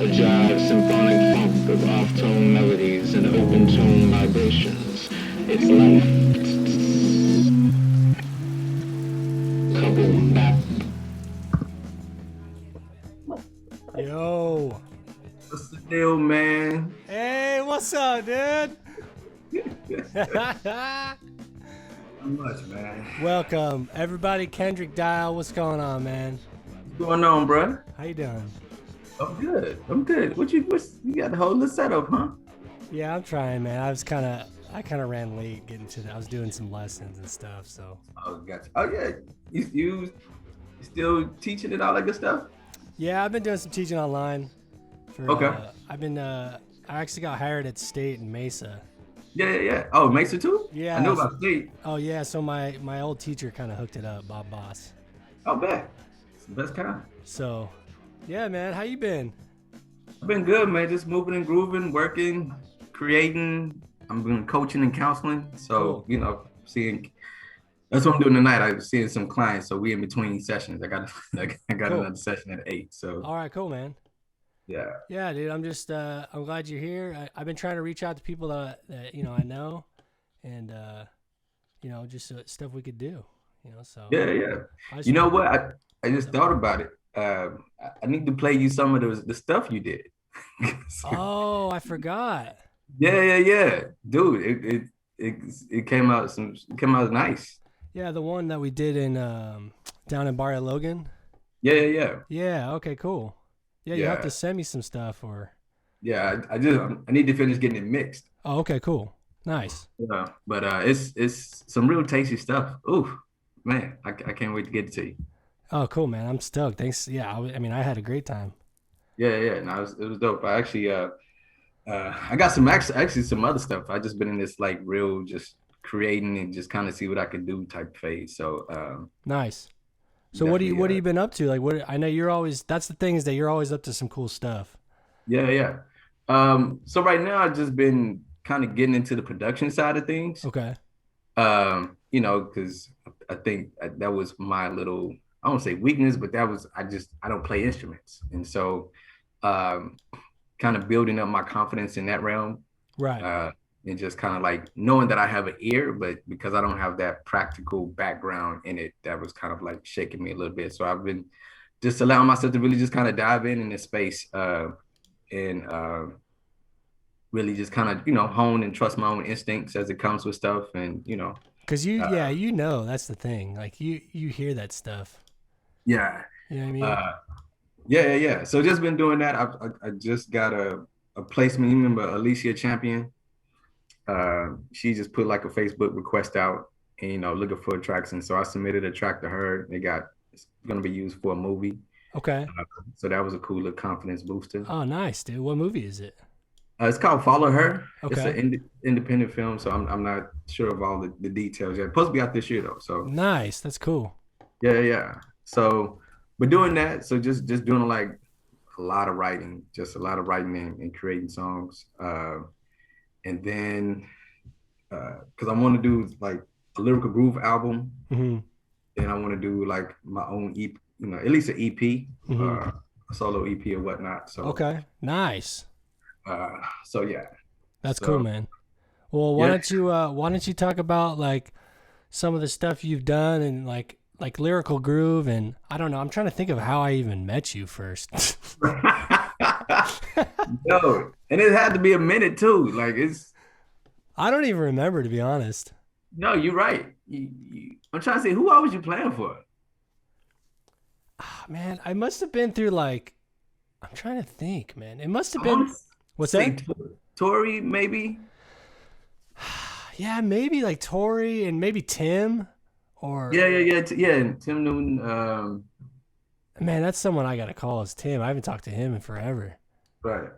A jive symphonic funk of off-tone melodies and open-tone vibrations. It's life. Couple back. Yo. What's the deal, man? Hey, what's up, dude? Not much, man. Welcome, everybody. Kendrick Dial. What's going on, man? What's going on, bro? How you doing? I'm good. What you got the whole little setup, huh? Yeah, I'm trying, man. I kind of ran late getting to that. I was doing some lessons and stuff, so. Oh, gotcha. Oh, yeah. You still teaching and all that good stuff? Yeah, I've been doing some teaching online. Okay. I actually got hired at State in Mesa. Yeah. Oh, Mesa too? Yeah. I know about State. Oh, yeah. So my old teacher kind of hooked it up, Bob Boss. Oh, bet. It's the best kind. So, yeah, man. How you been? I've been good, man. Just moving and grooving, working, creating. I'm doing coaching and counseling. So, Cool. seeing. That's what I'm doing tonight. I'm seeing some clients. So we in between sessions. I got Cool. another session at 8. So. All right, cool, man. Yeah. Yeah, dude. I'm just I'm glad you're here. I've been trying to reach out to people that I know, and just stuff we could do. So Yeah. You know what? I just thought about it. I need to play you some of the stuff you did. Oh, I forgot. Yeah. Dude, it came out nice. Yeah, the one that we did in down in Barrio Logan. Yeah. Yeah. Okay. Cool. Yeah, you have to send me some stuff or. Yeah, I need to finish getting it mixed. Oh, okay. Cool. Nice. Yeah, but it's some real tasty stuff. Ooh, man, I can't wait to get it to you. Oh, cool, man. I'm stoked. Thanks. Yeah, I had a great time. Yeah. No, it was dope. I actually I got some actually some other stuff. I just been in this like real just creating and just kind of see what I can do type phase. So nice. So what have you been up to? Like I know that's the thing is that you're always up to some cool stuff. Yeah. So right now I've just been kind of getting into the production side of things. Okay. Because I think that was my little, I won't say weakness, but that was I don't play instruments. And so kind of building up my confidence in that realm. Right. And just kind of like knowing that I have an ear, but because I don't have that practical background in it, that was kind of like shaking me a little bit. So I've been just allowing myself to really just kind of dive in this space and really just kind of, hone and trust my own instincts as it comes with stuff. And, Because that's the thing. Like you hear that stuff. Yeah. You know what I mean? Yeah. So just been doing that. I just got a placement. You remember Alicia Champion? She just put like a Facebook request out and, looking for tracks. And so I submitted a track to her. It's going to be used for a movie. Okay. So that was a cool little confidence booster. Oh, nice, dude. What movie is it? It's called Follow Her. Okay. It's an independent film, so I'm not sure of all the details yet. It's supposed to be out this year though. So nice. That's cool. Yeah. So we're doing that. So just doing like a lot of writing and creating songs. And then because I want to do like a lyrical groove album, and I want to do like my own EP, at least an EP, a solo EP or whatnot. So okay, nice. So yeah, that's cool, man. Well, why don't you talk about like some of the stuff you've done and like lyrical groove, and I don't know. I'm trying to think of how I even met you first. No, and it had to be a minute too. Like I don't even remember, to be honest. No, you're right. I'm trying to say, who all was you playing for? Oh, man, I must have been through like. I'm trying to think, man. It must have been. What's that? Tori, maybe. Yeah, maybe like Tori and maybe Tim, or yeah. Tim Newton. Man, that's someone I gotta call. Is Tim? I haven't talked to him in forever. Right.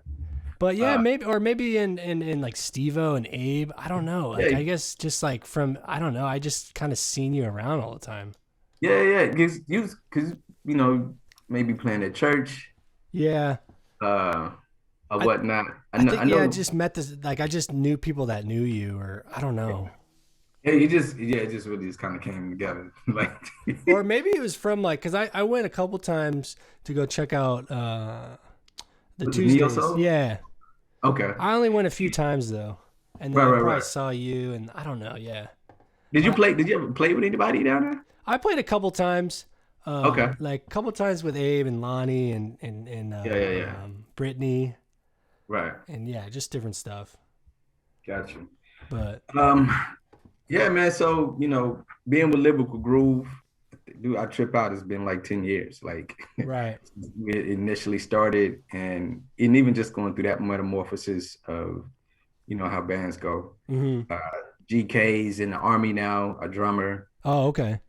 But yeah, maybe in like Steve-O and Abe. I don't know. Like I guess just like from I don't know. I just kind of seen you around all the time. Yeah. Because maybe playing at church. Yeah. Or whatnot. I think I just met this. Like I just knew people that knew you, or I don't know. Yeah, it just really just kind of came together. Like, or maybe it was from like, cause I went a couple times to go check out The Was it Neo Tuesdays. Soul? Yeah. Okay. I only went a few times though. And then Right, I right, probably right. saw you and I don't know, yeah. Did you But play? Did you ever play with anybody down there? I played a couple times. Okay. Like a couple times with Abe and Lonnie and Yeah. Brittany Right. and yeah, just different stuff. Got you. But Um, yeah, man. So, being with Lyrical Groove, dude, I trip out. It's been like 10 years. Like right. we initially started and even just going through that metamorphosis of, how bands go. Hmm. GK's in the army now, a drummer. Oh, okay.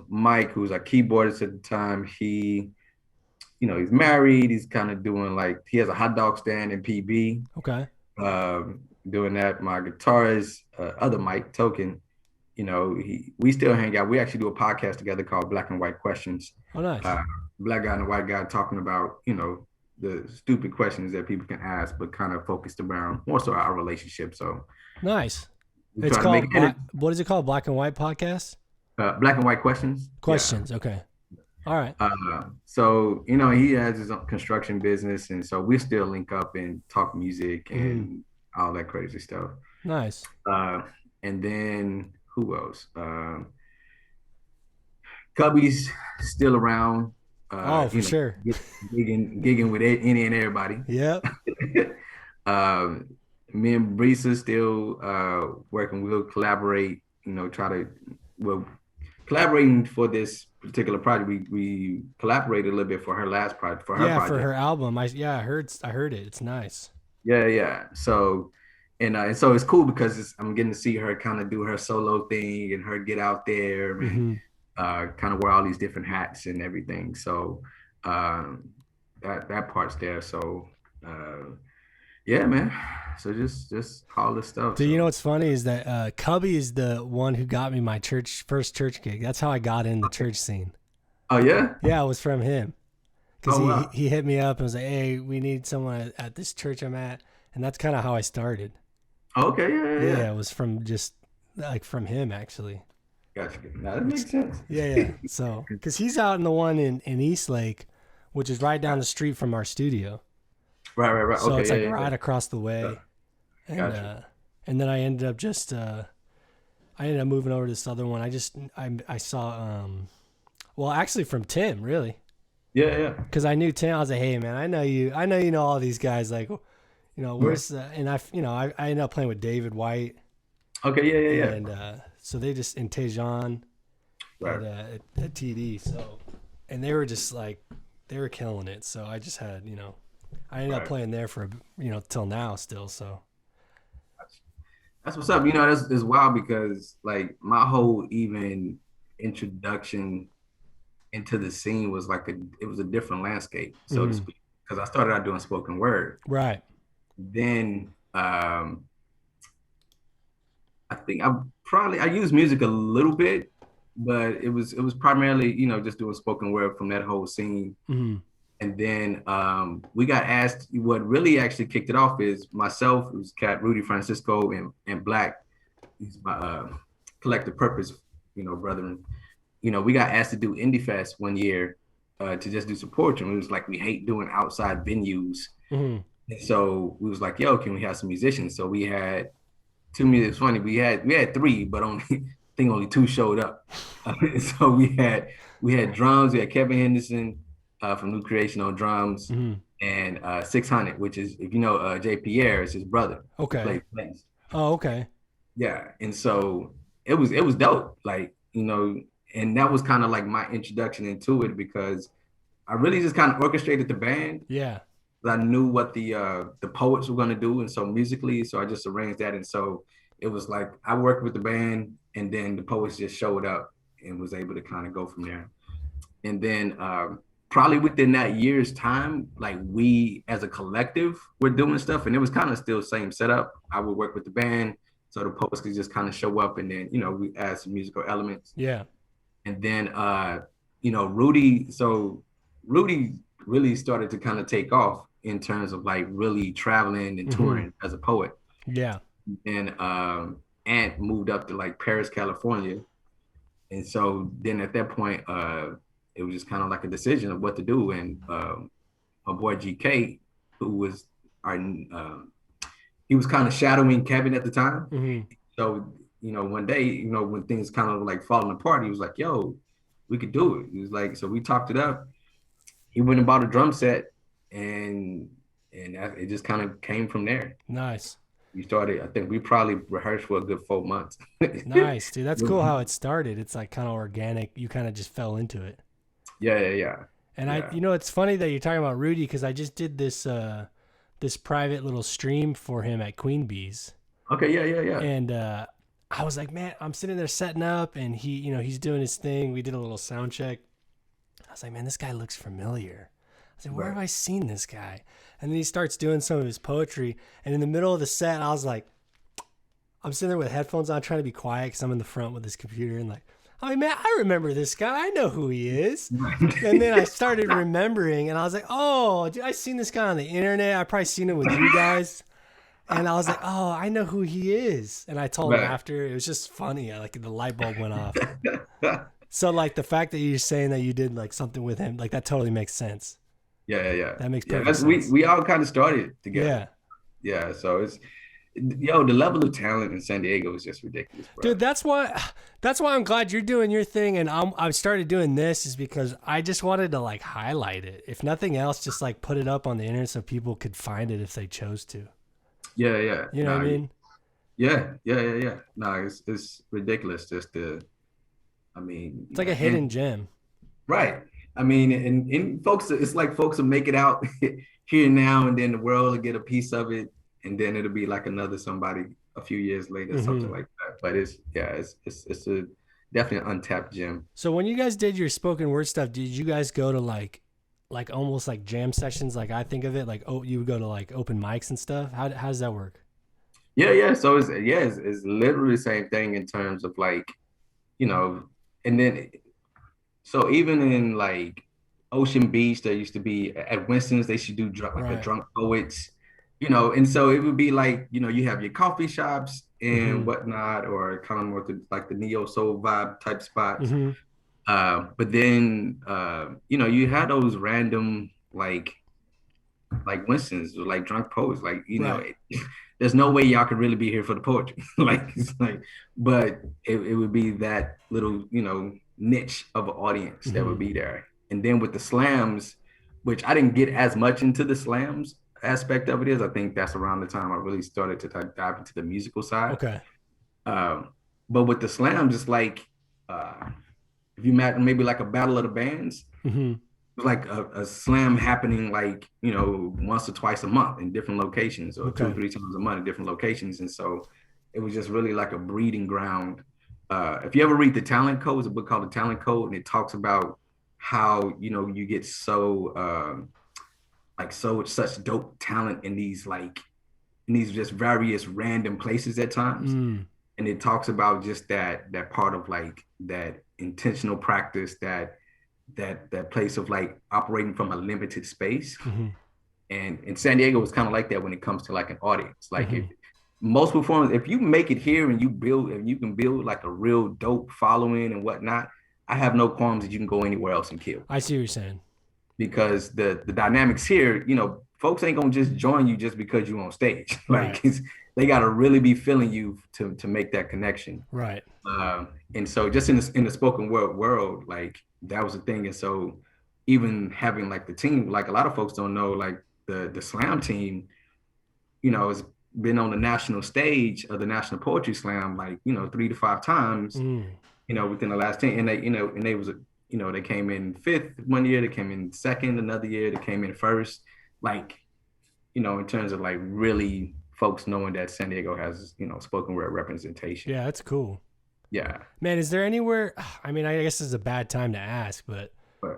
Mike, who's a keyboardist at the time, he's married. He's kind of doing like, he has a hot dog stand in PB. Okay. Doing that. My guitarist, other Mike Token, we still hang out. We actually do a podcast together called Black and White Questions. Oh, nice. Black guy and a white guy talking about, the stupid questions that people can ask, but kind of focused around more so our relationship. So nice. we It's try to called what is it called? Black and White Podcast? Black and White Questions. Questions. Yeah. Okay. All right. So, he has his own construction business. And so we still link up and talk music and all that crazy stuff. Nice. And then who else? Cubby's still around. For sure. Gigging with any and everybody. Yep. Me and Brisa still working. We'll collaborate, collaborating for this particular project. We collaborated a little bit for her last project. For her album. I heard it. It's nice. Yeah. So, and so it's cool because I'm getting to see her kind of do her solo thing and her get out there and kind of wear all these different hats and everything. So that part's there. So yeah, man. So just all this stuff. Do you know what's funny is that Cubby is the one who got me my first church gig. That's how I got in the church scene. Oh yeah? Yeah, it was from him. Because he hit me up and was like, hey, we need someone at this church I'm at. And that's kind of how I started. Okay, yeah. Yeah, it was from just like from him actually. Gotcha. Now that makes sense. Yeah. So, because he's out in the one in Eastlake, which is right down the street from our studio. Right. So okay, it's like right across the way. Yeah. And Gotcha. And then I ended up moving over to this other one. I saw well, actually from Tim, really. Yeah. Because I knew Tim. I was like, hey man, I know you know all these guys. Like, where's and I ended up playing with David White. Okay, yeah. And so they just in Tejan right. at TD. So, and they were just like they were killing it. So I just had I ended up playing there for till now still. So that's what's up. That's wild because like my whole even introduction into the scene was like it was a different landscape, so to speak. Because I started out doing spoken word. Right. Then I think I used music a little bit, but it was primarily just doing spoken word from that whole scene. Mm-hmm. And then we got asked. What really actually kicked it off is myself, who's Cat Rudy Francisco, and Black, he's my collective purpose, brethren. We got asked to do Indie Fest one year to just do some poetry. And it was like we hate doing outside venues. Mm-hmm. And so we was like, yo, can we have some musicians? So we had it's funny, we had three, but I think only two showed up. So we had drums, we had Kevin Henderson from New Creation on drums, and 600, which is, if you know Jay Pierre, is his brother. Okay. Oh, okay. Yeah. And so it was dope. Like, and that was kind of like my introduction into it because I really just kind of orchestrated the band. Yeah. I knew what the poets were going to do, and so musically, so I just arranged that, and so it was like I worked with the band, and then the poets just showed up and was able to kind of go from there. And then probably within that year's time, like we as a collective were doing stuff, and it was kind of still same setup. I would work with the band, so the poets could just kind of show up, and then we add some musical elements. Yeah. And then Rudy really started to kind of take off in terms of like really traveling and touring as a poet. Yeah. And Ant moved up to like Paris, California. And so then at that point, it was just kind of like a decision of what to do. And my boy GK, who was our he was kind of shadowing Kevin at the time. Mm-hmm. So, one day, when things kind of like falling apart, he was like, yo, we could do it. He was like, so we talked it up. He went and bought a drum set, and it just kind of came from there. Nice. We started, I think we probably rehearsed for a good 4 months. Nice, dude. That's cool how it started. It's like kind of organic. You kind of just fell into it. Yeah. And it's funny that you're talking about Rudy, because I just did this this private little stream for him at Queen Bee's. Okay, yeah. And I was like, man, I'm sitting there setting up, and he's doing his thing. We did a little sound check. I was like, man, this guy looks familiar. I said, where have I seen this guy? And then he starts doing some of his poetry. And in the middle of the set, I was like, I'm sitting there with headphones on, trying to be quiet because I'm in the front with his computer. And like, I mean, man, I remember this guy. I know who he is. And then I started remembering, and I was like, oh, dude, I've seen this guy on the internet. I've probably seen him with you guys. And I was like, oh, I know who he is. And I told him after. It was just funny. Like the light bulb went off. So like the fact that you're saying that you did like something with him, like that totally makes sense. Yeah. That makes perfect sense. We all kind of started together. Yeah. So it's, the level of talent in San Diego is just ridiculous, bro. Dude, that's why I'm glad you're doing your thing, and I started doing this is because I just wanted to like highlight it. If nothing else, just like put it up on the internet so people could find it if they chose to. Yeah. You know what I mean? Yeah. No, it's ridiculous just to, it's like a hidden gem. Right. I mean, and folks, it's like folks will make it out here now, and then the world will get a piece of it, and then it'll be like another somebody a few years later, something like that. But it's a definitely untapped gem. So when you guys did your spoken word stuff, did you guys go to like almost like jam sessions? Like I think of it, like you would go to like open mics and stuff. How does that work? Yeah. So it's literally the same thing in terms of like, and then so even in like Ocean Beach, there used to be at Winston's, they should do a drunk poets. And so it would be like, you have your coffee shops and whatnot, or kind of more like the neo soul vibe type spots. But then, you had those random, like Winston's, or like drunk poets, like, there's no way y'all could really be here for the poetry. But it would be that little, niche of an audience that would be there. And then with the slams, which I didn't get as much into the slams aspect of it, is I think that's around the time I really started to dive into the musical side. Okay. But with the slams, it's like if you imagine maybe like a battle of the bands, like a slam happening like once or twice a month in different locations, or 2 or 3 times a month in different locations. And so it was just really like a breeding ground. If you ever read The Talent Code, it's a book called The Talent Code, and it talks about how you get so such dope talent in these just various random places at times. And it talks about just that part of like that intentional practice, that place of like operating from a limited space. And San Diego was kind of like that when it comes to like an audience. Like if most performers, if you make it here and you can build like a real dope following and whatnot, I have no qualms that you can go anywhere else and kill. I see what you're saying. Because the dynamics here, folks ain't gonna just join you just because you're on stage. Like they gotta really be feeling you to make that connection. Right. And so just in the spoken word world, like that was the thing. And so even having like the team, like a lot of folks don't know, like the slam team, has been on the national stage of the National Poetry Slam, like, 3 to 5 times, within the last 10. And they was they came in 5th one year, they came in 2nd another year, they came in 1st, like, in terms of like really folks knowing that San Diego has, spoken word representation. Yeah, that's cool. Yeah. Man, is there anywhere, I mean, I guess it's a bad time to ask, but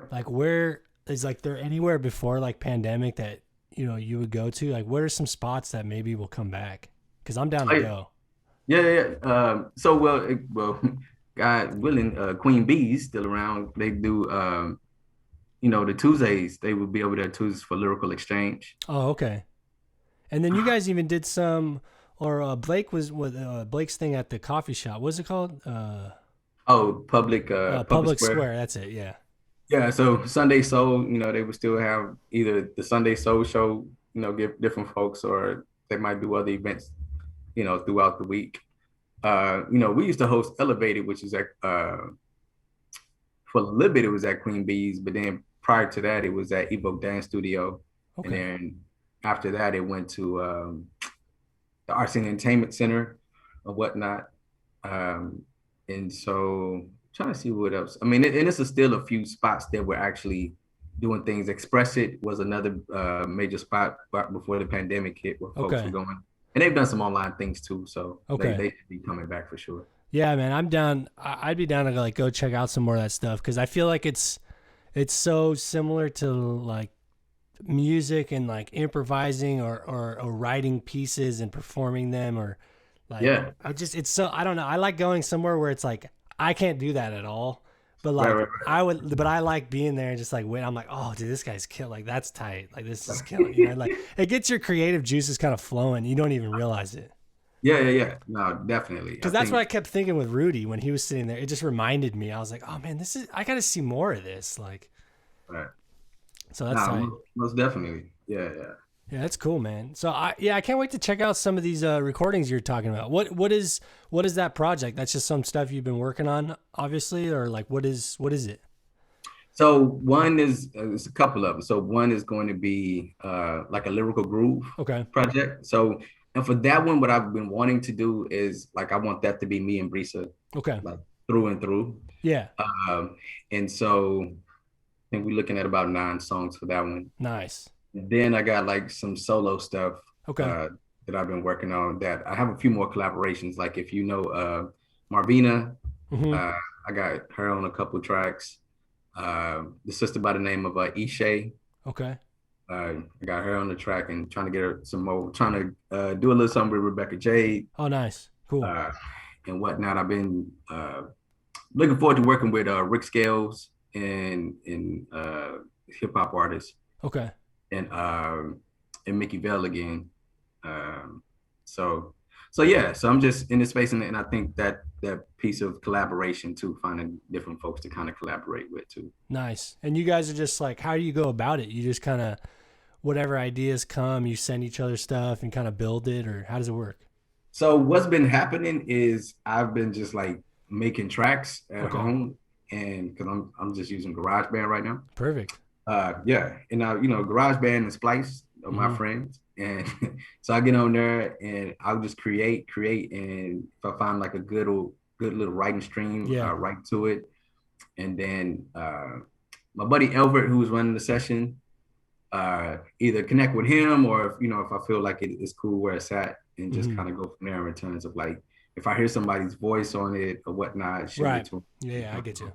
like where is like there anywhere before like pandemic that, you would go to? Like what are some spots that maybe will come back? Because I'm down to go. Yeah. So, well, God willing, Queen Bee's still around. They do, the Tuesdays. They would be over there Tuesdays for Lyrical Exchange. Oh, okay. And then you guys even did some, or Blake was with Blake's thing at the coffee shop. What's it called? Public Square. That's it. Yeah. Yeah. So Sunday Soul, they would still have either the Sunday Soul show, give different folks, or they might do other events, throughout the week. We used to host Elevated, which is at for a little bit it was at Queen Bee's, but then prior to that it was at Evoke Dance Studio, and Okay. then after that it went to the Arts and Entertainment Center or whatnot. And so trying to see what else. I mean, and it's still a few spots that were actually doing things. Express It was another major spot before the pandemic hit, where folks Okay. were going, and they've done some online things too. So Okay. they should be coming back for sure. Yeah, man, I'm down. I'd be down to like go check out some more of that stuff because I feel like it's so similar to like music and like improvising or writing pieces and performing them, or like Yeah. it's so, I don't know. I like going somewhere where it's like I can't do that at all. But like Right. I like being there and just like wait. I'm like, oh, dude, this guy's kill. Like that's tight. Like this is killing. You know, like it gets your creative juices kind of flowing. You don't even realize it. Yeah. No, definitely. Because that's what I kept thinking with Rudy when he was sitting there. It just reminded me. I was like, oh man, I got to see more of this. Like, Right. so that's tight. Most definitely. Yeah. Yeah, that's cool, man. So I can't wait to check out some of these recordings you're talking about. What is that project? That's just some stuff you've been working on, obviously, or like what is it? So one is it's a couple of them. So one is going to be like a lyrical groove Okay. project. So and for that one, what I've been wanting to do is like I want that to be me and Brisa, Okay. like through and through. Yeah. And so I think we're looking at about 9 songs for that one. Nice. Then I got like some solo stuff Okay. that I've been working on. That I have a few more collaborations. Like if you know Marvina, Mm-hmm. I got her on a couple tracks. The sister by the name of Ishay. Okay. I got her on the track and trying to get her some more, trying to do a little something with Rebecca Jade Oh, nice. Cool. and whatnot. I've been looking forward to working with Rick Scales and hip hop artists Okay. and Mickey Bell again. So yeah, so I'm just in this space, and I think that piece of collaboration too, finding different folks to kind of collaborate with too. Nice. And you guys are just like, how do you go about it? You just kind of, whatever ideas come, you send each other stuff and kind of build it, or how does it work? So what's been happening is I've been just like making tracks at home, and because I'm just using GarageBand right now. Perfect. Yeah, and now GarageBand and Splice are my friends, and so I get on there and I'll just create, and if I find like a good little writing stream, I'll write to it, and then my buddy Elbert, who was running the session, either connect with him or if I feel like it's cool where it's at, and just kind of go from there in terms of like if I hear somebody's voice on it or whatnot. Right. Yeah, I get you.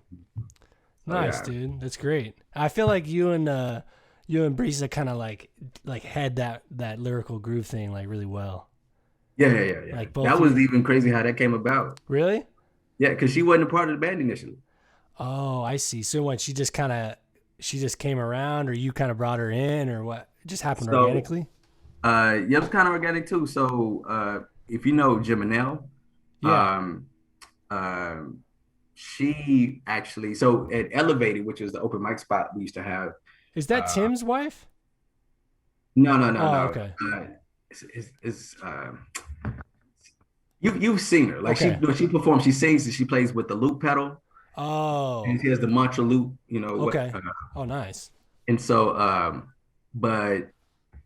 Nice, dude. That's great. I feel like you and Brisa kind of like had that lyrical groove thing like really well. Yeah. Like both that was even crazy how that came about. Really? Yeah, because she wasn't a part of the band initially. Oh, I see. So what? She just came around, or you kind of brought her in, or what? It just happened organically. Yeah, it was kind of organic too. So if you know Jiminelle, she actually, so at Elevated, which is the open mic spot we used to have. Is that Tim's wife? No. Okay. It's you've seen her. Like she performs, she sings, and she plays with the loop pedal. Oh. And she has the mantra loop, Okay. Oh, nice. And so, but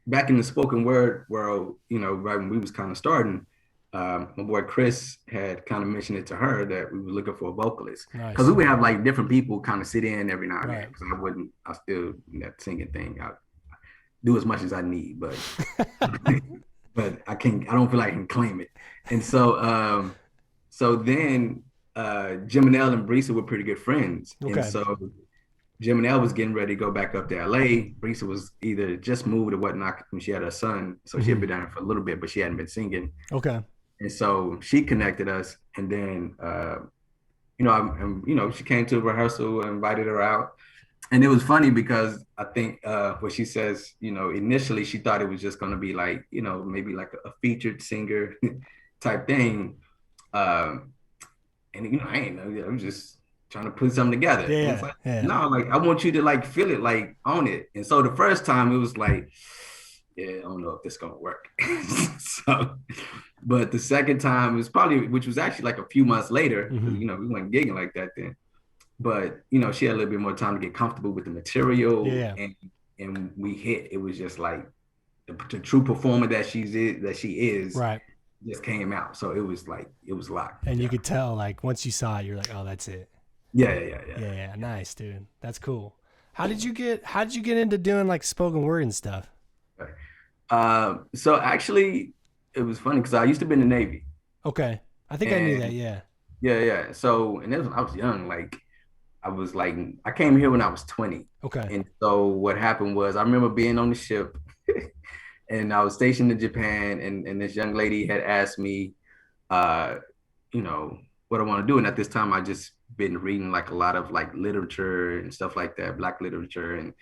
back in the spoken word world, right when we was kind of starting, my boy Chris had kind of mentioned it to her that we were looking for a vocalist, because we would have like different people kind of sit in every now and then, because I still that singing thing, I do as much as I need, but but I don't feel like I can claim it. And so so then Jiminelle and Brisa were pretty good friends, and so Jiminelle was getting ready to go back up to LA. Brisa was either just moved or whatnot when she had her son, so she had been down there for a little bit, but she hadn't been singing. Okay. And so she connected us, and then she came to a rehearsal and invited her out. And it was funny because I think what she says, initially she thought it was just going to be like, maybe like a featured singer type thing. And I ain't know, I'm just trying to put something together. Yeah, it's like, no, like I want you to like feel it, like own it. And so the first time it was like, yeah, I don't know if this gonna work. So, but the second time was probably, which was actually like a few months later, because Mm-hmm. you know we weren't gigging like that then. But you know, she had a little bit more time to get comfortable with the Yeah, material, yeah. and we hit. It was just like the true performer that she is Right. just came out. So it was like it was locked. And you Yeah, could tell, like, once you saw it, you're like, oh, that's it. yeah. Yeah, yeah. Nice, dude. That's cool. How did you get into doing like spoken word and stuff? Right. So actually, it was funny because I used to be in the Navy, Okay. I think I knew that. and Yeah. yeah. So and it was, I was young, like I was like I came here when I was 20. Okay. And so what happened was I remember being on the ship and I was stationed in Japan and this young lady had asked me uh you know what I want to do. And at this time I just been reading like a lot of like literature and stuff like that, black literature and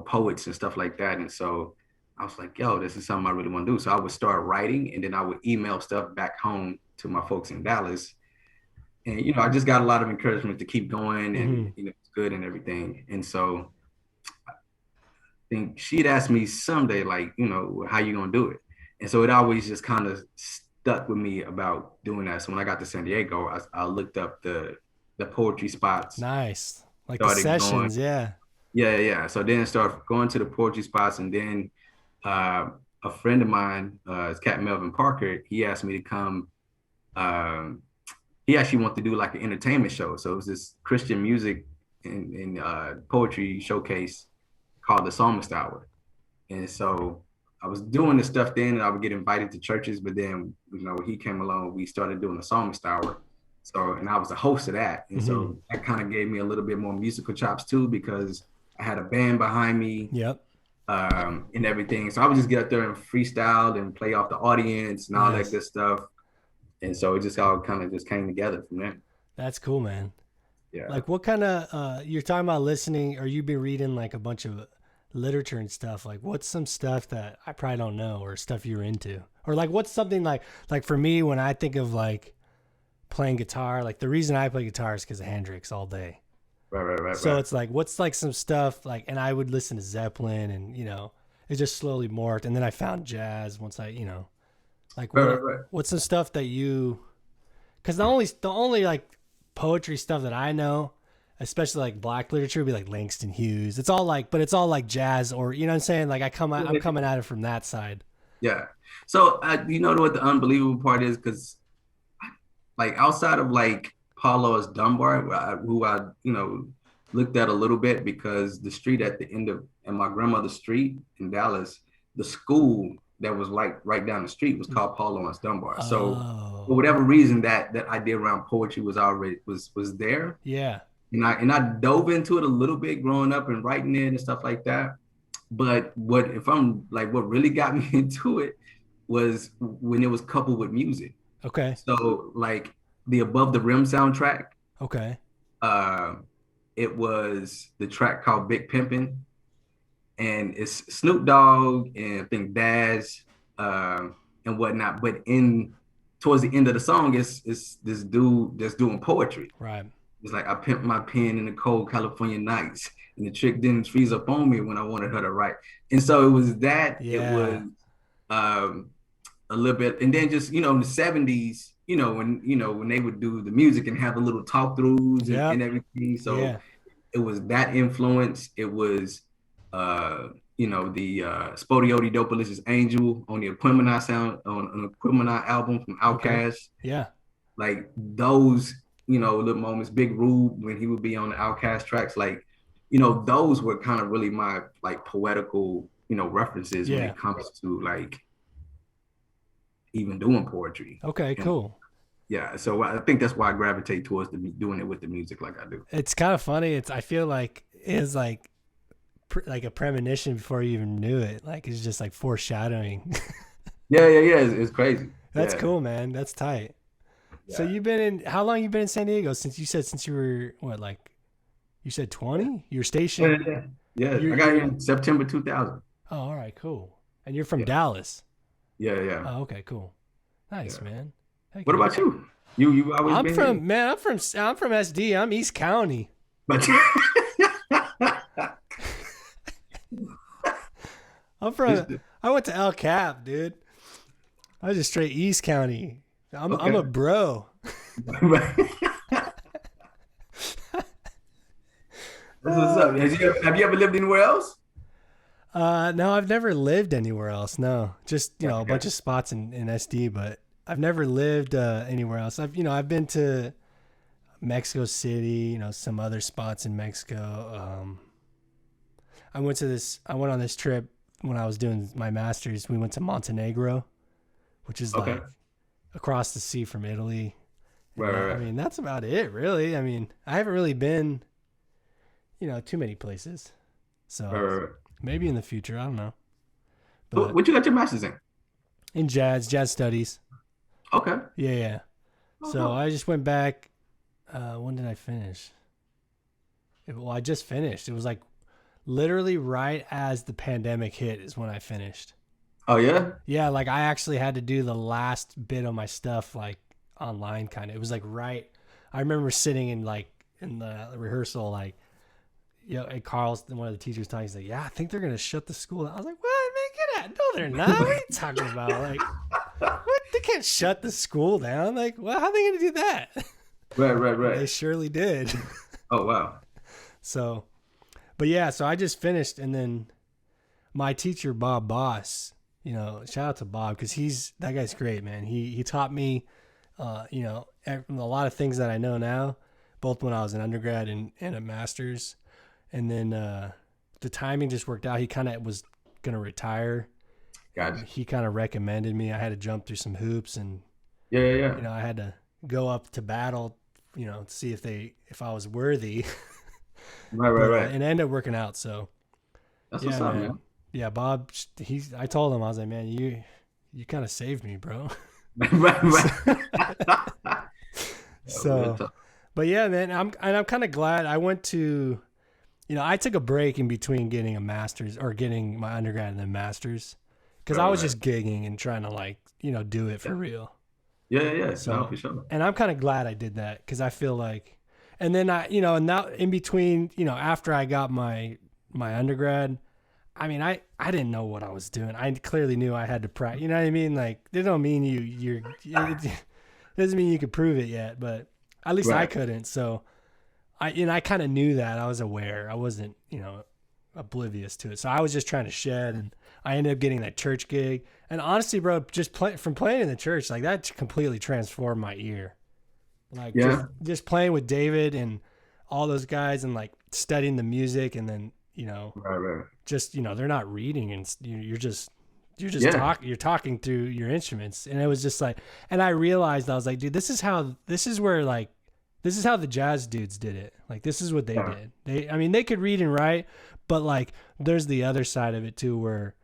poets and stuff like that. And so I was like, yo, this is something I really want to do. So I would start writing and then I would email stuff back home to my folks in Dallas. And I just got a lot of encouragement to keep going Mm-hmm. and it's good and everything. And so I think she'd asked me someday, like, how you gonna do it? And so it always just kind of stuck with me about doing that. So when I got to San Diego, I looked up the poetry spots, Nice. Like the started going, sessions. Yeah. yeah. So then started going to the poetry spots, and then a friend of mine, is Cat Melvin Parker. He asked me to come. Um, he actually wanted to do like an entertainment show. So it was this Christian music and poetry showcase called the Psalmist Hour. And so I was doing this stuff then, and I would get invited to churches. But then, he came along. We started doing the Psalmist Hour. So, and I was the host of that, and Mm-hmm. so that kind of gave me a little bit more musical chops too, because I had a band behind me, Yep. and everything. So I would just get up there and freestyle and play off the audience and all that Nice. good stuff. And so it just all kind of just came together from there. That's cool, man. Yeah. Like what kind of you're talking about listening or you've been reading like a bunch of literature and stuff. Like what's some stuff that I probably don't know or stuff you're into? Or like what's something like for me when I think of like playing guitar, like the reason I play guitar is because of Hendrix all day. Right. So it's like what's like some stuff like and I would listen to Zeppelin and it just slowly morphed and then I found jazz once I like Right. what's some stuff that you because the only like poetry stuff that I know, especially like black literature, would be like Langston Hughes. It's all like, but it's all like jazz or you know what I'm saying? Like I'm coming at it from that side. Yeah. So you know what the unbelievable part is? Because like outside of like Paulo Dunbar, who I looked at a little bit because the street at the end of and my grandmother's street in Dallas, the school that was like right down the street was called Paulo Dunbar. So for Oh, whatever reason, that idea around poetry was already was there, yeah. and I dove into it a little bit growing up and writing it and stuff like that. But what really got me into it was when it was coupled with music. Okay. So like the Above the Rim soundtrack, Okay. uh, it was the track called Big Pimpin', and it's Snoop Dogg and I think Daz and whatnot. But in towards the end of the song, it's this dude that's doing poetry. Right. It's like I pimped my pen in the cold California nights, and the chick didn't freeze up on me when I wanted her to write. And so it was that. It was Yeah. um, a little bit, and then just in the '70s, when they would do the music and have the little talk throughs and Yep. everything. So Yeah. it was that influence. It was the Spodioti Dopalicious Angel on the Equimini sound on the Equimini album from Okay. Outkast. Yeah. Like those, little moments, Big Rube when he would be on the Outkast tracks, like, those were kind of really my like poetical, references when Yeah. it comes to like even doing poetry. Okay. And Cool. yeah, so I think that's why I gravitate towards doing it with the music like I do. It's kind of funny. I feel like it's like a premonition before you even knew it. Like it's just like foreshadowing. Yeah. It's crazy. That's Yeah. cool, man. That's tight. So Yeah. you've been in how long you been in San Diego since you were what like you said 20? You're stationed. Yeah. You're, I got here you're in September 2000. oh, all right, cool. And you're from Yeah. Dallas. Yeah. Oh, okay, cool. Nice, Yeah. man. Heck What yeah. about you? You always I'm been from here? man. I'm from SD. I'm East County. But I went to El Cap, dude. I was just straight East County. I'm a bro. That's what's up. Have you ever lived anywhere else? No, I've never lived anywhere else. No, just a bunch of spots in SD, but I've never lived anywhere else. I've been to Mexico City, some other spots in Mexico. I went on this trip when I was doing my master's. We went to Montenegro, which is like across the sea from Italy. Right. I mean, that's about it, really. I mean, I haven't really been, too many places. So maybe in the future, I don't know. But what you got your master's in? In jazz studies. Okay. Yeah. So I just went back. When did I finish? I just finished. It was like literally right as the pandemic hit is when I finished. Oh, yeah? Yeah, like I actually had to do the last bit of my stuff like online kind of. It was like right. I remember sitting in the rehearsal like, and Carl's one of the teachers talking. He's like, "Yeah, I think they're gonna shut the school down." I was like, "What? Man, get out! No, they're not. What are you talking about? Like, what? They can't shut the school down. Like, well, how are they gonna do that?" Right. They surely did. Oh, wow. So, but yeah, so I just finished, and then my teacher Bob Boss, shout out to Bob because that guy's great, man. He taught me, a lot of things that I know now, both when I was an undergrad and a master's. And then the timing just worked out. He kind of was going to retire. Gotcha. He kind of recommended me. I had to jump through some hoops and, Yeah. I had to go up to battle, to see if I was worthy. Right. And it ended up working out. So that's what's up, man. Yeah, Bob, I told him, I was like, man, you kind of saved me, bro. Right. So, but yeah, man, I'm kind of glad I went to, I took a break in between getting a master's or getting my undergrad and then master's because I was just gigging and trying to do it for real. Yeah. So, no, for sure. And I'm kind of glad I did that because I feel like, and then and now in between, after I got my undergrad, I mean, I didn't know what I was doing. I clearly knew I had to practice. You know what I mean? Like, it don't mean it doesn't mean you could prove it yet, but at least I couldn't. So I kind of knew that. I was aware. I wasn't, oblivious to it. So I was just trying to shed, and I ended up getting that church gig. And honestly, bro, just from playing in the church, like that completely transformed my ear. Like just playing with David and all those guys and like studying the music and then, right. just, they're not reading and you're just talking through your instruments. And it was just like, and I realized, I was like, dude, this is how the jazz dudes did it. Like, this is what they did. They could read and write, but like, there's the other side of it too, where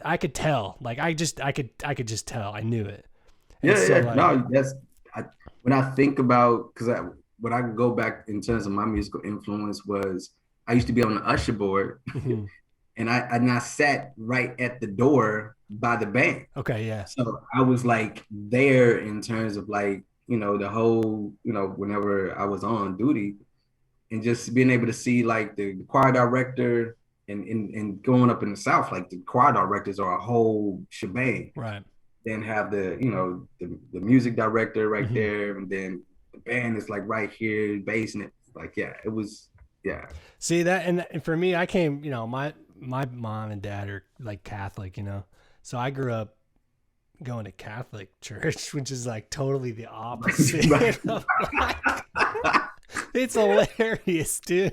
I could tell, like, I could just tell, I knew it. When I think about, because when I go back in terms of my musical influence was, I used to be on the usher board, mm-hmm. and I sat right at the door by the band. Okay, yeah. So I was like there in terms of like, the whole, whenever I was on duty, and just being able to see like the choir director and going up in the South, like the choir directors are a whole shebang. Right. Then have the music director right mm-hmm. there, and then the band is like right here, bass, and it like it was. See that, and for me, I came, my mom and dad are like Catholic, so I grew up going to Catholic church, which is like totally the opposite. It's hilarious, dude.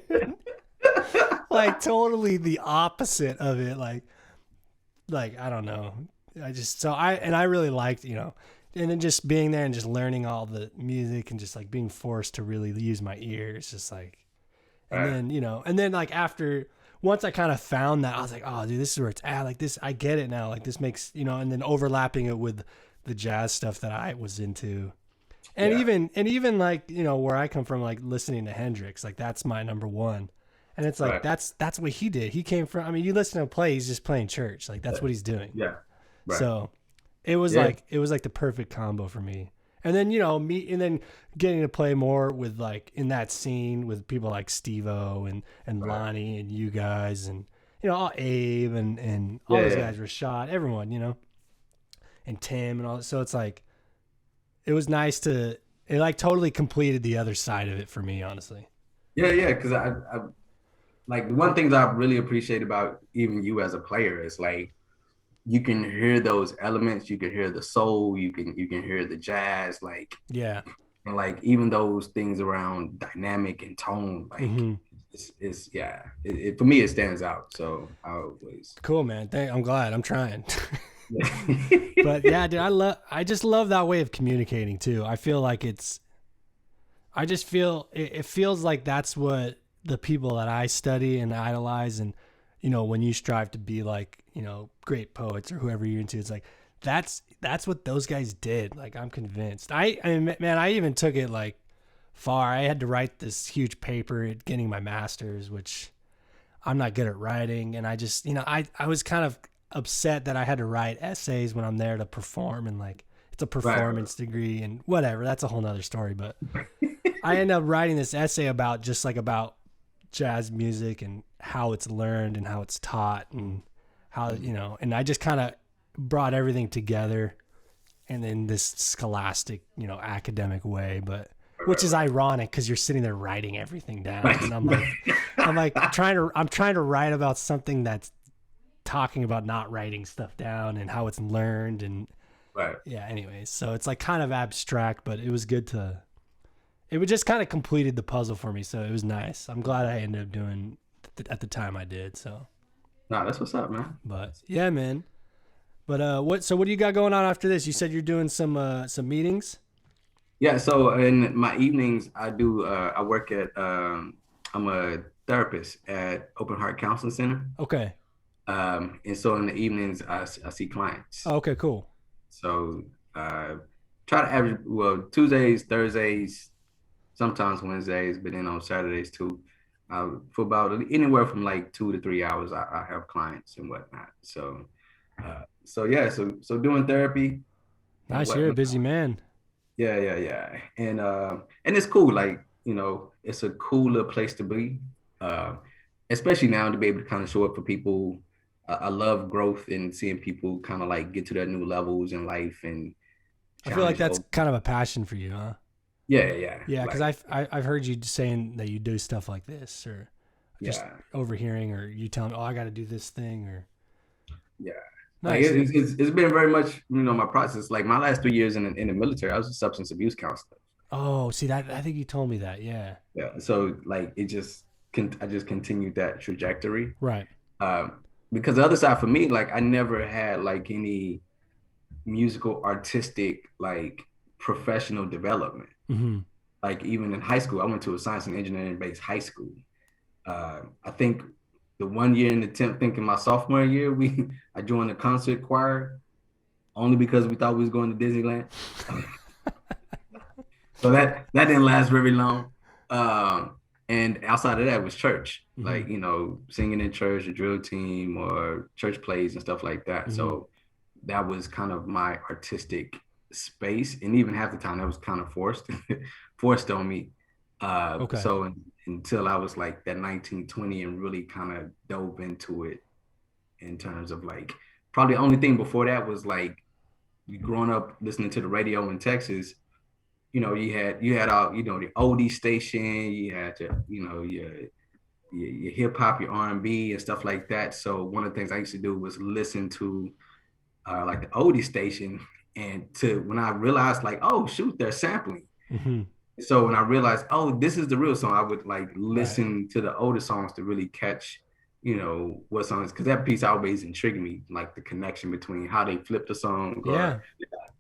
Like totally the opposite of it. Like I don't know. I really liked, and then just being there and just learning all the music and just like being forced to really use my ears, just like. And then, and then like once I kind of found that, I was like, oh, dude, this is where it's at. Like this, I get it now. Like this makes, and then overlapping it with the jazz stuff that I was into. And even like, where I come from, like listening to Hendrix, like that's my number one. And it's like, that's what he did. He came from, you listen to him play, he's just playing church. Like that's what he's doing. Yeah. Right. So it was like the perfect combo for me. And then, and then getting to play more with like in that scene with people like Steve-O and Lonnie and you guys. And all Abe and all those guys, Rashad, everyone, and Tim and all that. So it's like, it was nice it like totally completed the other side of it for me, honestly. Yeah. Because I like one thing that I really appreciate about even you as a player is like you can hear those elements, you can hear the soul, you can hear the jazz, like Yeah. and like even those things around dynamic and tone, like it's yeah, for me it stands out. So I always Cool, man. I'm glad. I'm trying. yeah. But yeah, dude, I just love that way of communicating too. I feel like I just feel it feels like that's what the people that I study and idolize, and when you strive to be like, great poets or whoever you're into, it's like that's what those guys did. Like, I'm convinced. Man, I even took it like far. I had to write this huge paper at getting my master's, which I'm not good at writing, and I just, I was kind of upset that I had to write essays when I'm there to perform, and like it's a performance degree and whatever. That's a whole nother story. But I ended up writing this essay about jazz music and how it's learned and how it's taught and how, and I just kind of brought everything together and in this scholastic, academic way, but which is ironic because you're sitting there writing everything down. And I'm trying to write about something that's talking about not writing stuff down and how it's learned. And yeah, anyways, so it's like kind of abstract, but it was good it would just kind of completed the puzzle for me. So it was nice. I'm glad I ended up doing at the time I did. So, nah, that's what's up, man. But yeah, man. But what do you got going on after this? You said you're doing some meetings. Yeah, so in my evenings, I do. I work at. I'm a therapist at Open Heart Counseling Center. Okay. And so in the evenings, I see clients. Oh, okay, cool. So try to average Tuesdays, Thursdays, sometimes Wednesdays, but then on Saturdays too. For about anywhere from like 2 to 3 hours, I have clients and whatnot. So yeah, so doing therapy. Nice, you're a busy man. Yeah. And it's cool. Like, it's a cooler place to be. Especially now to be able to kind of show up for people. I love growth and seeing people kind of like get to their new levels in life. And I feel like that's kind of a passion for you, huh? Yeah. Yeah, because I've heard you saying that you do stuff like this, or just overhearing, or you telling, I got to do this thing, or nice. Like it's been very much my process. Like my last 3 years in the military, I was a substance abuse counselor. Oh, see that, I think you told me that. Yeah. So like I just continued that trajectory. Right. Because the other side for me, like I never had like any musical, artistic, like professional development. Mm-hmm. Like even in high school, I went to a science and engineering based high school. I think the 1 year in the 10th, thinking my sophomore year, I joined the concert choir only because we thought we was going to Disneyland. So that didn't last very long. And outside of that was church, like, singing in church, a drill team or church plays and stuff like that. Mm-hmm. So that was kind of my artistic space. And even half the time that was kind of forced on me. Okay. So until I was like that 19, 20 and really kind of dove into it in terms of like, probably the only thing before that was like growing up listening to the radio in Texas. You had all, the oldie station, you had your hip hop, your R&B and stuff like that. So one of the things I used to do was listen to like the oldie station, and when I realized like, oh shoot, they're sampling. Mm-hmm. So when I realized, oh, this is the real song, I would like listen to the older songs to really catch, what songs, because that piece always intrigued me, like the connection between how they flipped the song.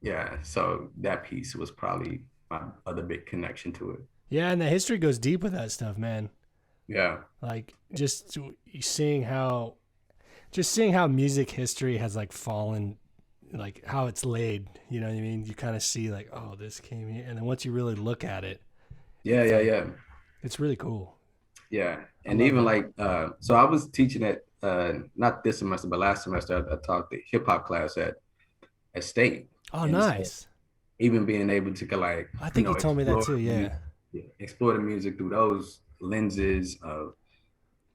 Yeah. So that piece was probably my other big connection to it. Yeah, and the history goes deep with that stuff, man. Yeah. Like just seeing how music history has like fallen, like how it's laid, you know what I mean? You kind of see like, oh, this came here. And then once you really look at it. Yeah. It's really cool. Yeah. And even like, so I was teaching at, not this semester, but last semester, I taught the hip hop class at State. Oh, nice. So even being able to like, I think you told me that too. Yeah. Explore the music through those lenses of,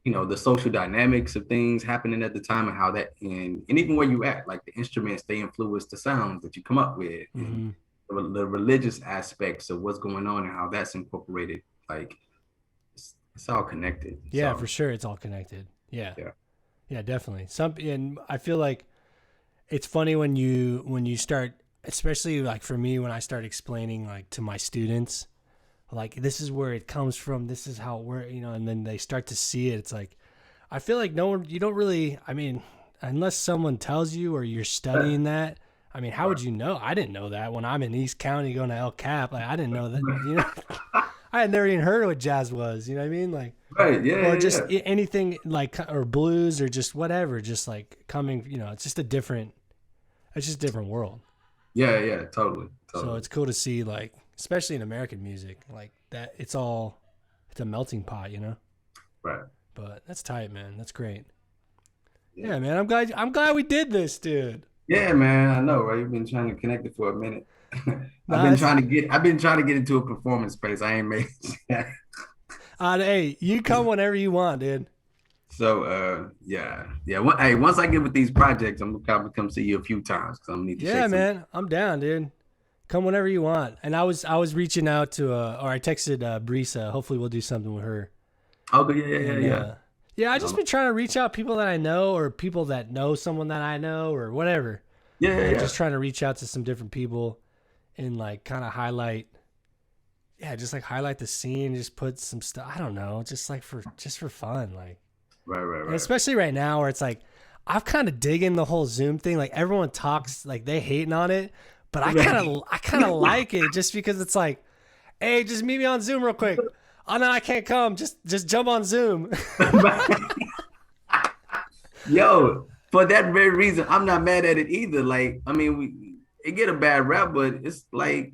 the social dynamics of things happening at the time and how that and even where you at, like the instruments, they influence the sounds that you come up with, and the religious aspects of what's going on and how that's incorporated. Like it's all connected. Yeah, So, for sure, it's all connected. Yeah, yeah. yeah, definitely. And I feel like it's funny when you start, especially like for me, when I start explaining like to my students, like this is where it comes from, this is how we're, and then they start to see it. It's like, I feel like you don't really, I mean, unless someone tells you or you're studying that, I mean, how would you know? I didn't know that when I'm in East County going to El Cap. Like, I didn't know that, I had never even heard of what jazz was, you know what I mean? Like, Right, yeah, or just yeah. anything like, or blues or just whatever, just like coming, it's just it's just a different world. Yeah, yeah, totally. So it's cool to see, like, especially in American music, like that it's a melting pot, Right. But that's tight, man. That's great. Yeah, man. I'm glad we did this, dude. Yeah, man, I know, right? You've been trying to connect it for a minute. I've Nah, been trying to get into a performance space. I ain't made it. hey, you come whenever you want, dude. So yeah. Hey, once I get with these projects, I'm gonna probably come see you a few times because I'm gonna need to Yeah, shake some. man. I'm down, dude. Come whenever you want. And I was reaching out to or I texted Brisa. Hopefully we'll do something with her. Oh, yeah. And, yeah, I just been trying to reach out people that I know or people that know someone that I know or whatever. Yeah. Just trying to reach out to some different people and like kind of highlight the scene, just put some stuff, I don't know, just for fun, like. Right. And especially right now where it's like I'm kind of digging the whole Zoom thing. Like everyone talks like they hating on it, but I kind of like it just because it's like, hey, just meet me on Zoom real quick. Oh no, I can't come. Just jump on Zoom. Yo, for that very reason, I'm not mad at it either. Like, I mean, it get a bad rap, but it's like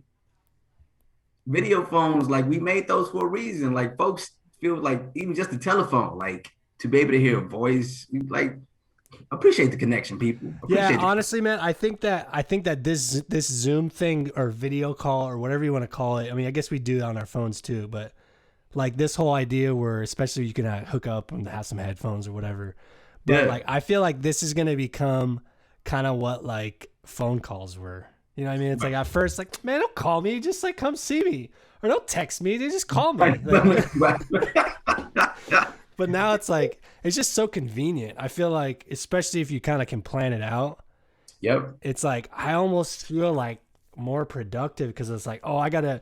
video phones, like we made those for a reason. Like folks feel like even just the telephone, like to be able to hear a voice, like appreciate the connection, people. Yeah, honestly, man, I think that this Zoom thing or video call or whatever you want to call it. I mean, I guess we do it on our phones too, but like this whole idea where especially you can hook up and have some headphones or whatever. But like I feel like this is gonna become kind of what like phone calls were. You know what I mean? It's like at first, like, man, don't call me, just like come see me, or don't text me, they just call me. But now it's like it's just so convenient. I feel like, especially if you kind of can plan it out. Yep. It's like I almost feel like more productive because it's like, oh, I gotta,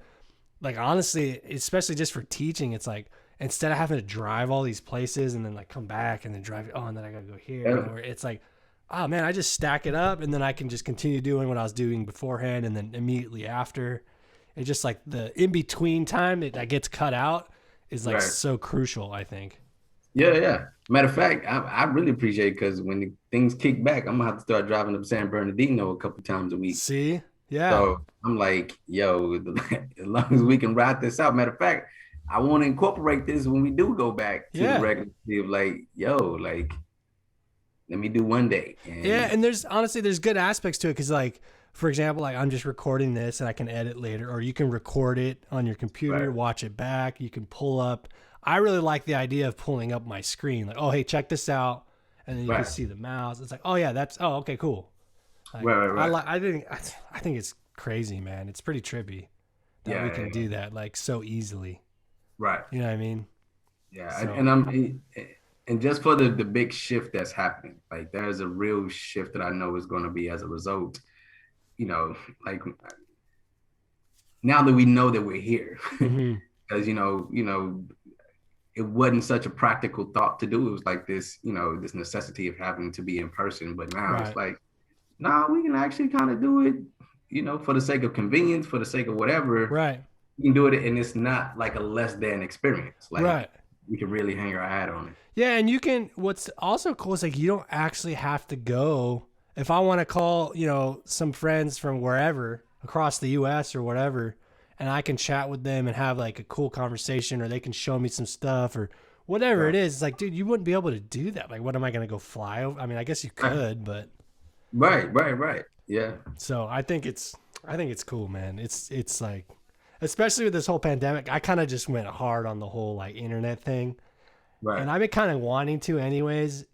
like, honestly, especially just for teaching, it's like instead of having to drive all these places and then like come back and then drive, and then I gotta go here. Yeah. Or it's like, oh man, I just stack it up and then I can just continue doing what I was doing beforehand and then immediately after. It's just like the in between time that gets cut out is like so crucial, I think. Yeah. Matter of fact, I really appreciate it because when the things kick back, I'm gonna have to start driving up San Bernardino a couple times a week. See? Yeah. So I'm like, yo, as long as we can ride this out. Matter of fact, I want to incorporate this when we do go back to the regular of like, yo, like, let me do one day. And there's good aspects to it because, like, for example, like I'm just recording this and I can edit later, or you can record it on your computer, watch it back. You can pull up. I really like the idea of pulling up my screen, like, oh, hey, check this out, and then you can see the mouse. It's like, oh yeah, okay, cool. Like, I think it's crazy, man. It's pretty trippy that we can do that like so easily. Right. You know what I mean? Yeah, so. And just for the big shift that's happening, like there's a real shift that I know is going to be as a result. Like now that we know that we're here, because it wasn't such a practical thought to do. It was like this, this necessity of having to be in person. But now it's like, no, we can actually kind of do it, for the sake of convenience, for the sake of whatever. Right. You can do it, and it's not like a less than experience. Like we can really hang our hat on it. Yeah, and you can. What's also cool is like you don't actually have to go. If I want to call, some friends from wherever across the U.S. or whatever, and I can chat with them and have like a cool conversation, or they can show me some stuff or whatever it is. It's like, dude, you wouldn't be able to do that. Like, what am I going to go fly over? I mean, I guess you could, but. Right. Yeah. So I think it's cool, man. It's like, especially with this whole pandemic, I kind of just went hard on the whole like internet thing. Right. And I've been kind of wanting to anyways.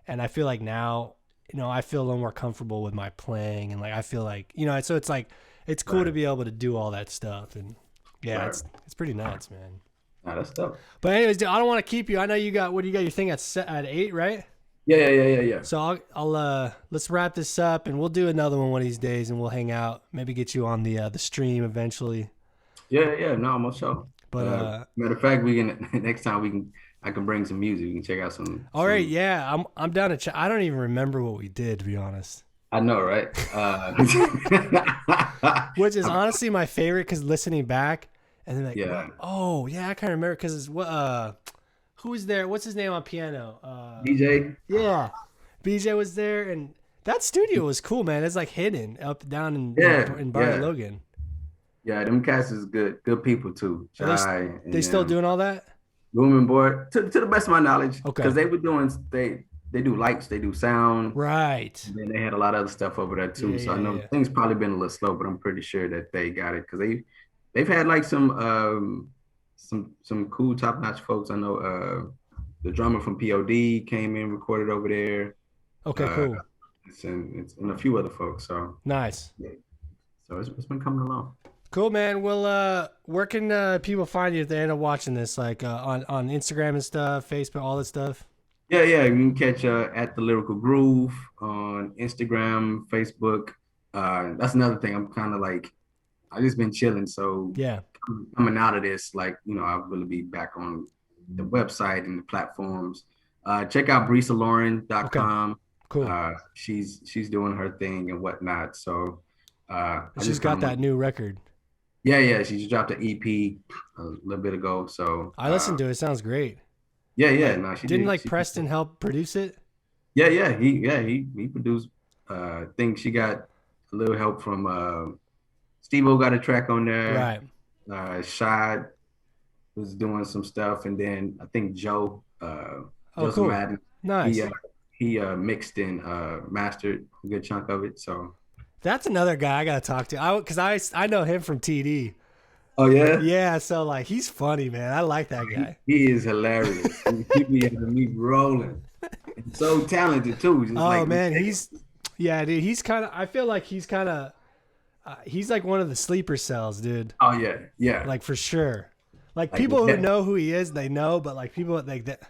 And I feel like now, I feel a little more comfortable with my playing, and like I feel like, so it's like it's cool to be able to do all that stuff. And yeah, it's pretty nuts, man. Nah, that's dope. But anyways, dude, I don't want to keep you. I know you got your thing at 8, right? Yeah. So I'll let's wrap this up, and we'll do another one of these days, and we'll hang out. Maybe get you on the stream eventually. Yeah. No, I'm sure. But matter of fact, we can next time I can bring some music. We can check out some. All right, yeah, I'm down to check. I don't even remember what we did, to be honest. I know, right? Which is honestly my favorite, because listening back and then like, yeah. oh yeah, I kind of remember, because it's what who was there? What's his name on piano? DJ. Yeah, BJ was there, and that studio was cool, man. It's like hidden up down in Barton Logan. Yeah, them cats is good people too. They still doing all that? Room and board, to the best of my knowledge. Okay. Because they were doing they do lights, they do sound. Right. And then they had a lot of other stuff over there too. So I know things probably been a little slow, but I'm pretty sure that they got it, because they've had like some cool top notch folks. I know the drummer from POD came in, recorded over there. Okay, cool. And a few other folks. So nice. Yeah. So it's been coming along. Cool, man. Well, where can people find you if they end up watching this? Like on Instagram and stuff, Facebook, all that stuff? Yeah. You can catch at the Lyrical Groove on Instagram, Facebook. That's another thing. I'm kind of like, I just been chilling. So yeah, coming out of this, like, I'll really be back on the website and the platforms. Check out BreesaLauren.com. Okay. Cool. She's doing her thing and whatnot. So she's got that new record. Yeah. She just dropped an EP a little bit ago. So I listened to it. It sounds great. Yeah. No, she didn't like Preston help produce it? Yeah. He produced. I think she got a little help from Steve-O got a track on there. Right. Shad was doing some stuff, and then I think Joe. Cool. Madden. Nice. He mixed and mastered a good chunk of it. So that's another guy I gotta talk to. Because I know him from TD. Oh yeah. Yeah. So like, he's funny, man. I like that guy. He is hilarious. He be having me rolling. And so talented too. Just man, dude. He's kind of. I feel like he's kind of. He's like one of the sleeper cells, dude. Oh yeah. Like for sure. Like people who know who he is, they know. But like people like that.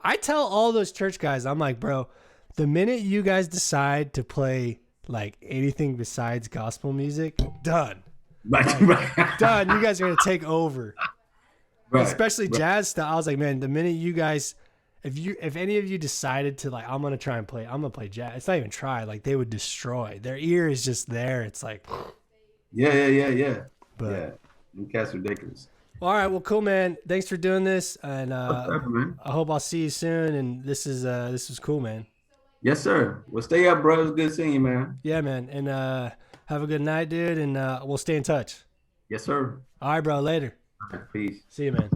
I tell all those church guys, I'm like, bro, the minute you guys decide to play like anything besides gospel music, done. Right. Done. You guys are gonna take over. Right. Especially jazz stuff. I was like, man, the minute you guys, if any of you decided to like, I'm gonna play jazz. It's not even try. Like they would destroy. Their ear is just there. It's like, yeah. But yeah, that's ridiculous. All right, well, cool, man. Thanks for doing this, and man? I hope I'll see you soon. And this was cool, man. Yes, sir. Well, stay up, bro. It's good seeing you, man. Yeah, man. And have a good night, dude. And we'll stay in touch. Yes, sir. All right, bro. Later. All right, peace. See you, man.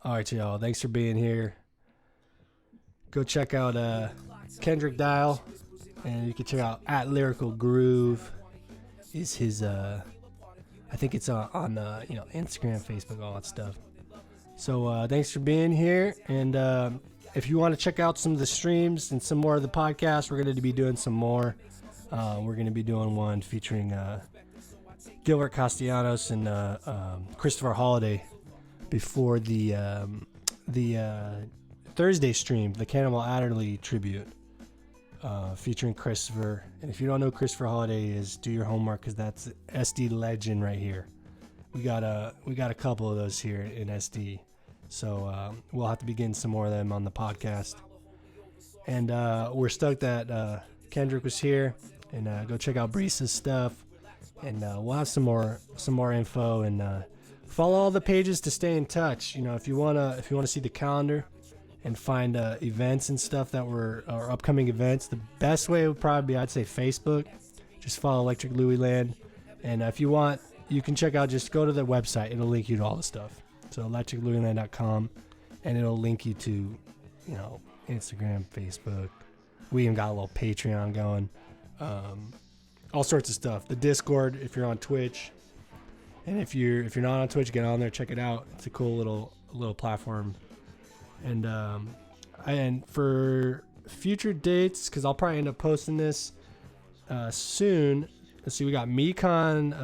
All right, y'all. Thanks for being here. Go check out Kendrick Dial, and you can check out at Lyrical Groove. Is his I think it's on Instagram, Facebook, all that stuff. So thanks for being here, and if you want to check out some of the streams and some more of the podcasts, we're going to be doing some more. We're going to be doing one featuring Gilbert Castellanos and Christopher Holiday before the Thursday stream, the Cannibal Adderley tribute. Featuring Christopher. And if you don't know who Christopher Holiday is, do your homework, because that's SD legend right here. We got a couple of those here in SD. So we'll have to be getting some more of them on the podcast. And we're stoked that Kendrick was here. And go check out Breesa's stuff. And we'll have some more info, and follow all the pages to stay in touch. If you wanna see the calendar and find events and stuff that were our upcoming events, the best way would probably be, I'd say, Facebook. Just follow ElectricLOuieLand, and if you want, you can check out, just go to the website. It'll link you to all the stuff. So ElectricLOuieLand.com, and it'll link you to Instagram, Facebook. We even got a little Patreon going, all sorts of stuff. The Discord if you're on Twitch, And if you're not on Twitch, get on there, check it out. It's a cool little platform. And for future dates, because I'll probably end up posting this soon. Let's see, we got Mikon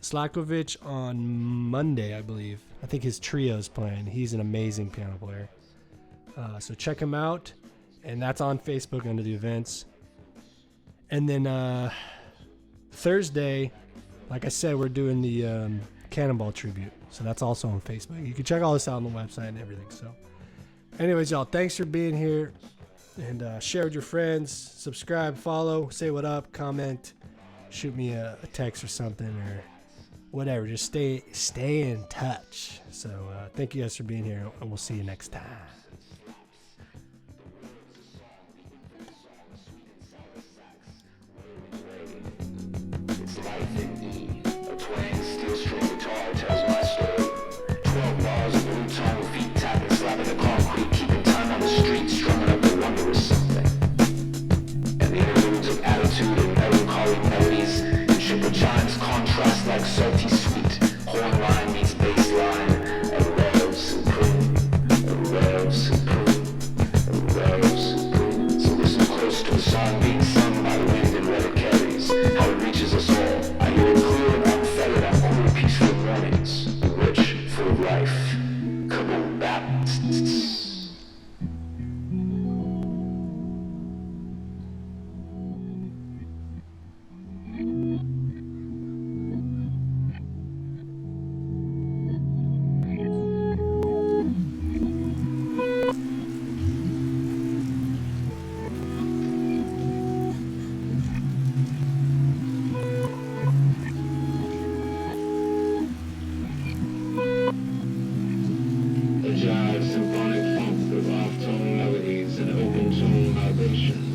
Slakovic on Monday, I believe. I think his trio's playing. He's an amazing piano player. So check him out. And that's on Facebook under the events. And then Thursday, like I said, we're doing the Cannonball tribute. So that's also on Facebook. You can check all this out on the website and everything. So anyways, y'all, thanks for being here. And share with your friends. Subscribe, follow, say what up, comment. Shoot me a text or something or whatever. Just stay in touch. So thank you guys for being here, and we'll see you next time. It's life in E. A twang steel string guitar tells my story. 12 bars of blue tone, feet tapping, slapping the concrete, keeping time on the street, strumming up the wondrous something. And the interludes of attitude and melancholy melodies, and triple chimes contrast like salty sweet. Horn line meets bass line, a rev supreme, a rev supreme, a rev supreme. So listen close to the song being sung by the wind and what it carries, how it reaches us all. I hear it clear and unfettered on cool, peaceful mornings, rich, full of life. Come on, Baptists. A jive symphonic funk with off-tone melodies and open-tone vibrations.